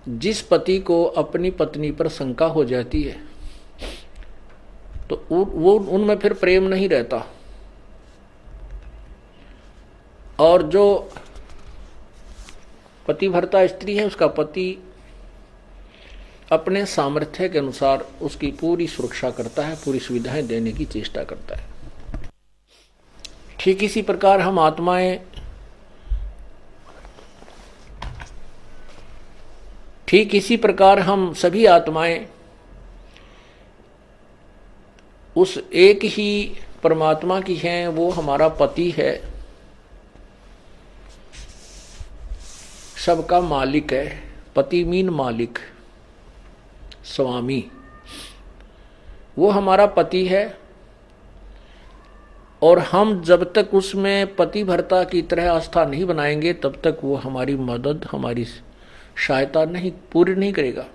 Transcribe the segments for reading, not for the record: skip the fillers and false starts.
जिस पति को अपनी पत्नी पर शंका हो जाती है तो वो उनमें फिर प्रेम नहीं रहता। और जो पतिव्रता स्त्री है उसका पति अपने सामर्थ्य के अनुसार उसकी पूरी सुरक्षा करता है, पूरी सुविधाएं देने की चेष्टा करता है। ठीक इसी प्रकार हम आत्माएं, ठीक इसी प्रकार हम सभी आत्माएं उस एक ही परमात्मा की हैं, वो हमारा पति है, सबका मालिक है। पति मीन मालिक, स्वामी, वो हमारा पति है। और हम जब तक उसमें पतिव्रता की तरह आस्था नहीं बनाएंगे तब तक वो हमारी मदद, हमारी सहायता नहीं पूरी नहीं करेगा।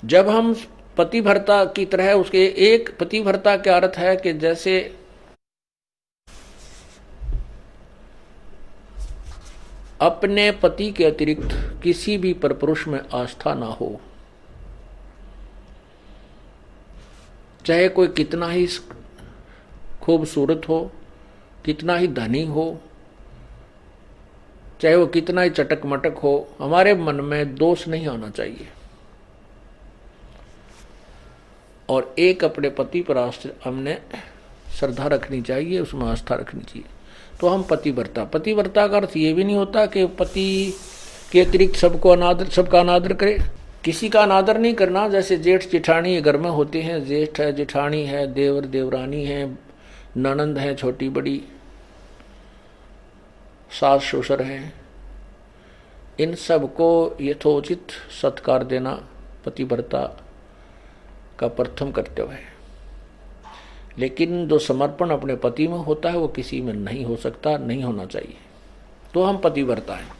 जब हम पतिव्रता की तरह उसके, एक पतिव्रता का अर्थ है कि जैसे अपने पति के अतिरिक्त किसी भी परपुरुष में आस्था ना हो, चाहे कोई कितना ही खूबसूरत हो, कितना ही धनी हो, चाहे वो कितना ही चटक मटक हो, हमारे मन में दोष नहीं आना चाहिए। और एक अपने पति पर हमने श्रद्धा रखनी चाहिए, उसमें आस्था रखनी चाहिए, तो हम पतिव्रता। पतिव्रता का अर्थ ये भी नहीं होता कि पति के अतिरिक्त सबका अनादर करे, किसी का अनादर नहीं करना। जैसे जेठ जेठानी घर में होते हैं, जेठ है, जेठानी है, देवर देवरानी है, ननंद है छोटी बड़ी, सास ससुर हैं, इन सबको यथोचित सत्कार देना पतिव्रता का प्रथम कर्तव्य है। लेकिन जो समर्पण अपने पति में होता है वो किसी में नहीं हो सकता, नहीं होना चाहिए, तो हम पतिव्रता हैं।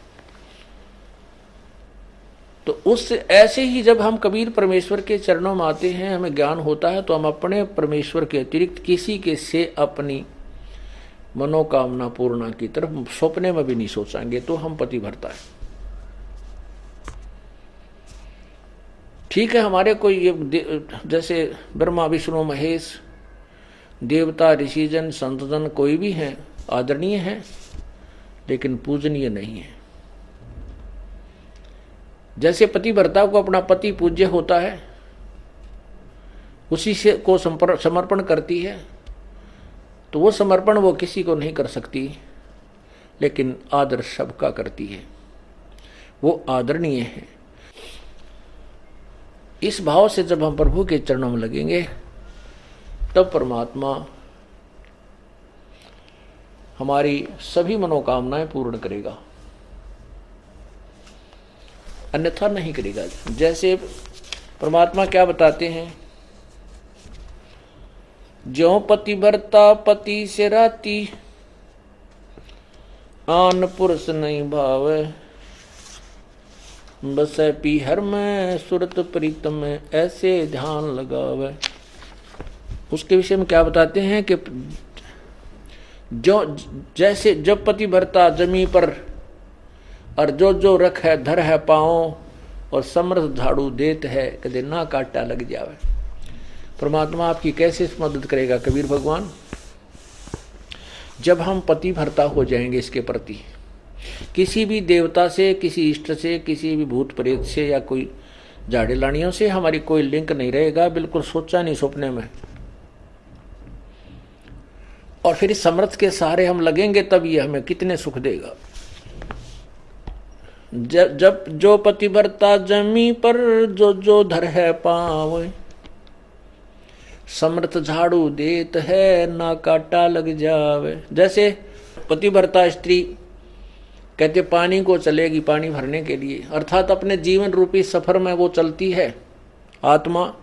तो उस ऐसे ही जब हम कबीर परमेश्वर के चरणों में आते हैं, हमें ज्ञान होता है, तो हम अपने परमेश्वर के अतिरिक्त किसी के से अपनी मनोकामना पूर्णा की तरफ सपने में भी नहीं सोचेंगे, तो हम पतिव्रता है। ठीक है, हमारे कोई जैसे ब्रह्मा विष्णु महेश, देवता ऋषिजन संतजन कोई भी हैं, आदरणीय हैं, लेकिन पूजनीय नहीं है। जैसे पतिव्रता को अपना पति पूज्य होता है, उसी से को समर्पण करती है, तो वो समर्पण वो किसी को नहीं कर सकती, लेकिन आदर सबका करती है, वो आदरणीय है। इस भाव से जब हम प्रभु के चरणों में लगेंगे तब परमात्मा हमारी सभी मनोकामनाएं पूर्ण करेगा, अन्यथा नहीं करेगा। जैसे परमात्मा क्या बताते हैं, ज्यों पतिव्रता पति से राती, आन पुरुष नहीं भावे, बसे पीहर में सुरत प्रीतम में, ऐसे ध्यान लगावे। उसके विषय में क्या बताते हैं कि जो जैसे जब पतिव्रता जमी पर और जो जो रख है धर है पाओ, और समर्थ झाड़ू देत है कदे ना काटा लग जावे। परमात्मा आपकी कैसे मदद करेगा कबीर भगवान? जब हम पतिव्रता हो जाएंगे इसके प्रति, किसी भी देवता से, किसी इष्ट से, किसी भी भूत प्रेत से या कोई झाड़े लानियों से हमारी कोई लिंक नहीं रहेगा, बिल्कुल सोचा नहीं सपने में। और फिर इस समर्थ के सहारे हम लगेंगे तब ये हमें कितने सुख देगा। जब जो पतिव्रता जमी पर जो जो धर है पाँव, समर्थ झाड़ू देत है ना काटा लग जावे। जैसे पतिव्रता स्त्री कहते पानी को चलेगी पानी भरने के लिए, अर्थात अपने जीवन रूपी सफर में वो चलती है आत्मा,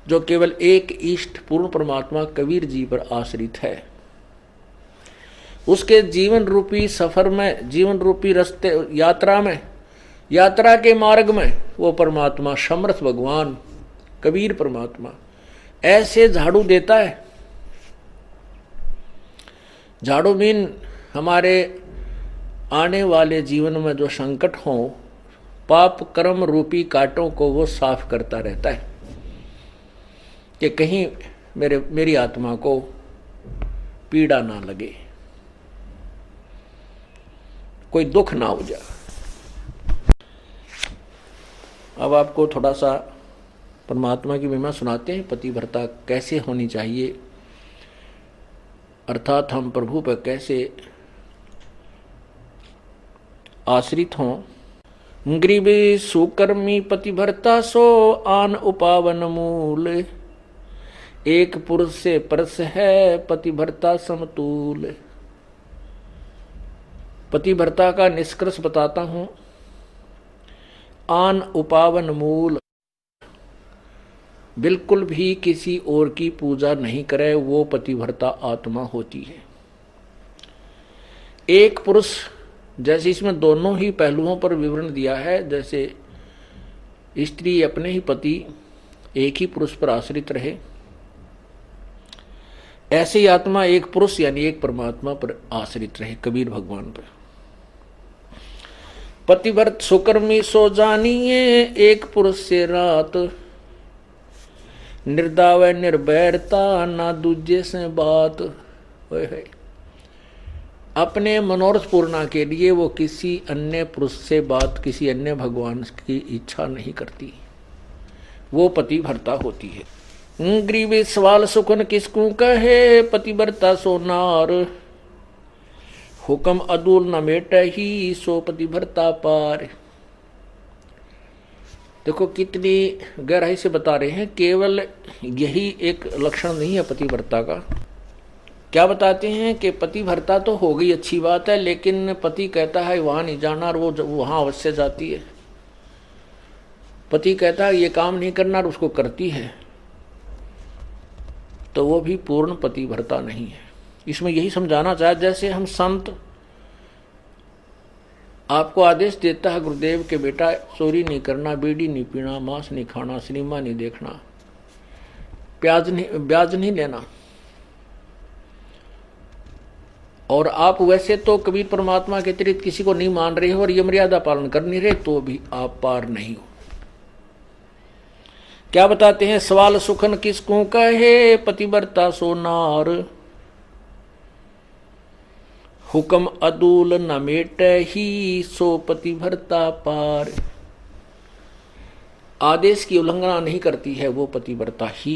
जो केवल एक इष्ट पूर्ण परमात्मा कबीर जी पर आश्रित है। उसके जीवन रूपी सफर में, जीवन रूपी रास्ते यात्रा में, यात्रा के मार्ग में वो परमात्मा समर्थ भगवान कबीर परमात्मा ऐसे झाड़ू देता है। झाड़ू मीन हमारे आने वाले जीवन में जो संकट हो, पाप कर्म रूपी कांटों को वो साफ करता रहता है कि कहीं मेरी आत्मा को पीड़ा ना लगे, कोई दुख ना हो जाए। अब आपको थोड़ा सा परमात्मा की महिमा सुनाते हैं, पतिव्रता कैसे होनी चाहिए, अर्थात हम प्रभु पर कैसे आश्रित हों। गरीबी सुकर्मी पतिव्रता सो आन उपावन मूल, एक पुरुष से परस है पतिव्रता समतूल। पतिव्रता का निष्कर्ष बताता हूं। आन उपावन मूल, बिल्कुल भी किसी और की पूजा नहीं करे, वो पतिव्रता आत्मा होती है। एक पुरुष, जैसे इसमें दोनों ही पहलुओं पर विवरण दिया है, जैसे स्त्री अपने ही पति एक ही पुरुष पर आश्रित रहे, ऐसे ही आत्मा एक पुरुष यानी एक परमात्मा पर आश्रित रहे, कबीर भगवान पर। पतिव्रत सुकर्मी सो जानिए, एक पुरुष से रात, निर्दाव निर्भैरता ना दूजे से बात। अपने मनोरथ पूर्णा के लिए वो किसी अन्य पुरुष से बात, किसी अन्य भगवान की इच्छा नहीं करती, वो पतिव्रता होती है। गरीबी सवाल सुखन किसको कहे, पतिव्रता सो नार, हुक्म अदूल न मेट ही सो पतिव्रता पार। देखो कितनी गहराई से बता रहे हैं, केवल यही एक लक्षण नहीं है पतिव्रता का। क्या बताते हैं कि पतिव्रता तो हो गई, अच्छी बात है, लेकिन पति कहता है वहां नहीं जाना और वो वहां अवश्य जाती है। पति कहता है ये काम नहीं करना और उसको करती है, तो वो भी पूर्ण पतिव्रता नहीं है। इसमें यही समझाना चाहे, जैसे हम संत आपको आदेश देता है गुरुदेव के बेटा चोरी नहीं करना, बीड़ी नहीं पीना, मांस नहीं खाना, सिनेमा नहीं देखना, ब्याज नहीं लेना, और आप वैसे तो कबीर परमात्मा के अतिरिक्त किसी को नहीं मान रहे हो और ये मर्यादा पालन कर नहीं रहे, तो भी आप पार नहीं हो। क्या बताते हैं, सवाल सुखन किसको कहे, पतिव्रता सो नार, हुक्म अदूल न मेट ही सो पतिव्रता पार। आदेश की उल्लंघना नहीं करती है, वो पतिव्रता ही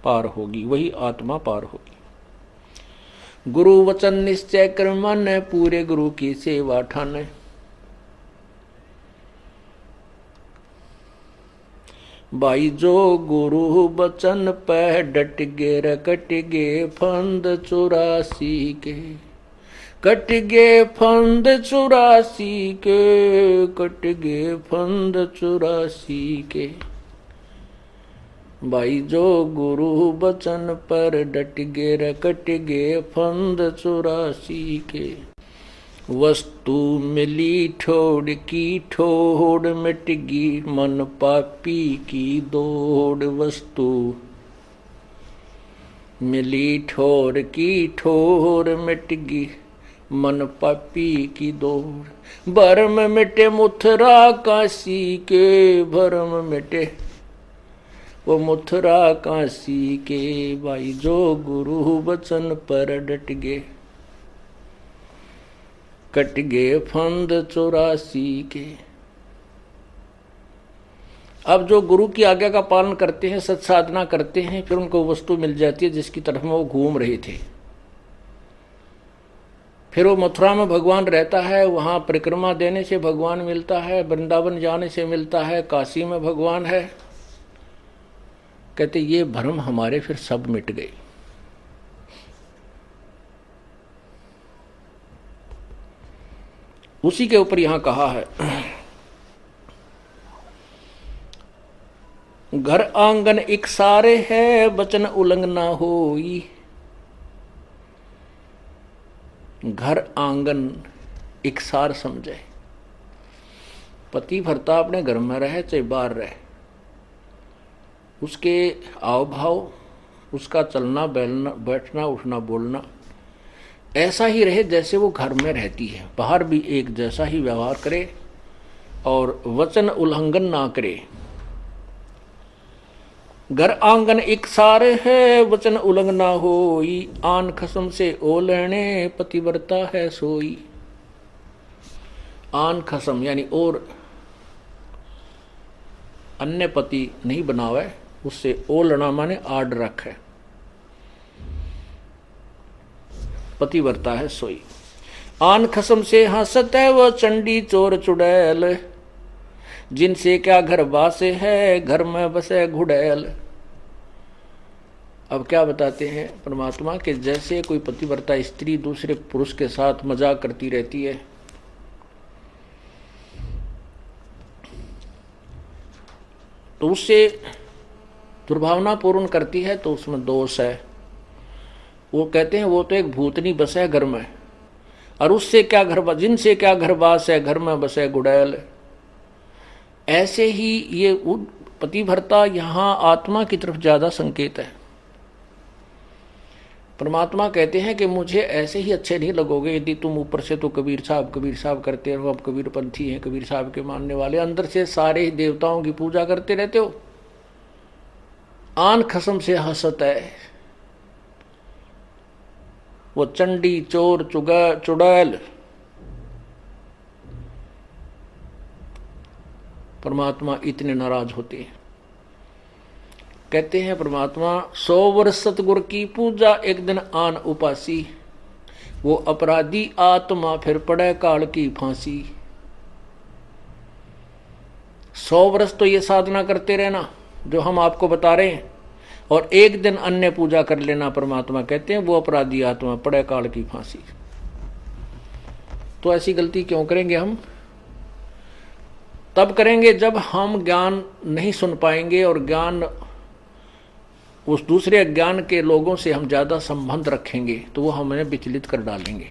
पार होगी, वही आत्मा पार होगी। गुरु वचन निश्चय कर मन, पूरे गुरु की सेवा ठान। भाई जो गुरु वचन पे डट गे रकट गे फंद 84 के, कट गे फंद 84 के, कट गे फंद 84 के। भाई जो गुरु वचन पर डट गे रकट गे फंद 84 के। वस्तु मिली ठोड़ की ठोड़, मिट गई मन पापी की दौड़। वस्तु मिली ठोर की ठोर, मिट गई मन पापी की दौड़। भरम मिटे मुथरा काशी के, भरम मिटे वो मुथरा काशी के। भाई जो गुरु वचन पर डट गे, कट गे फंद 84 के। अब जो गुरु की आज्ञा का पालन करते हैं, सत्साधना करते हैं, फिर उनको वस्तु मिल जाती है जिसकी तरफ में वो घूम रहे थे। फिर वो मथुरा में भगवान रहता है, वहां परिक्रमा देने से भगवान मिलता है, वृंदावन जाने से मिलता है, काशी में भगवान है। कहते ये भ्रम हमारे फिर सब मिट गए। उसी के ऊपर यहां कहा है, घर आंगन एक सारे है, वचन उल्लंघना होई। घर आंगन एक सार समझे। पतिव्रता अपने घर में रहे चाहे बाहर रहे, उसके आव भाव, उसका चलना बैठना, उठना बोलना, ऐसा ही रहे जैसे वो घर में रहती है, बाहर भी एक जैसा ही व्यवहार करे और वचन उल्लंघन ना करे। घर आंगन एक सारे है, वचन उल्लंघन ना होई, आन खसम से ओ लेने पतिव्रता है सोई। आन खसम यानी और अन्य पति नहीं बनावे, उससे ओलना माने आड रखे, पतिव्रता है सोई। आन खसम से हंसत है वह चंडी चोर चुड़ैल, जिनसे क्या घर बासे है, घर में बसे घुड़ैल। अब क्या बताते हैं परमात्मा के, जैसे कोई पतिव्रता स्त्री दूसरे पुरुष के साथ मजाक करती रहती है, तो उससे दुर्भावना पूर्ण करती है, तो उसमें दोष है। वो कहते हैं वो तो एक भूतनी बस है घर में, और उससे क्या घर, जिनसे क्या घर बास है, घर में बसे गुड़ैल। ऐसे ही ये पतिव्रता यहाँ आत्मा की तरफ ज्यादा संकेत है। परमात्मा कहते हैं कि मुझे ऐसे ही अच्छे नहीं लगोगे यदि तुम ऊपर से तो कबीर साहब करते रहो, अब कबीर पंथी हैं, कबीर साहब के मानने वाले, अंदर से सारे ही देवताओं की पूजा करते रहते हो। आन खसम से हंसत है वो चंडी चोर चुड़ैल। परमात्मा इतने नाराज होते हैं। कहते हैं परमात्मा 100 वर्ष सतगुरु की पूजा, एक दिन आन उपासी, वो अपराधी आत्मा फिर पड़े काल की फांसी। 100 वर्ष तो ये साधना करते रहना जो हम आपको बता रहे हैं, और एक दिन अन्य पूजा कर लेना, परमात्मा कहते हैं वो अपराधी आत्मा पड़े काल की फांसी। तो ऐसी गलती क्यों करेंगे हम? तब करेंगे जब हम ज्ञान नहीं सुन पाएंगे, और ज्ञान उस दूसरे ज्ञान के लोगों से हम ज्यादा संबंध रखेंगे, तो वो हमें विचलित कर डालेंगे।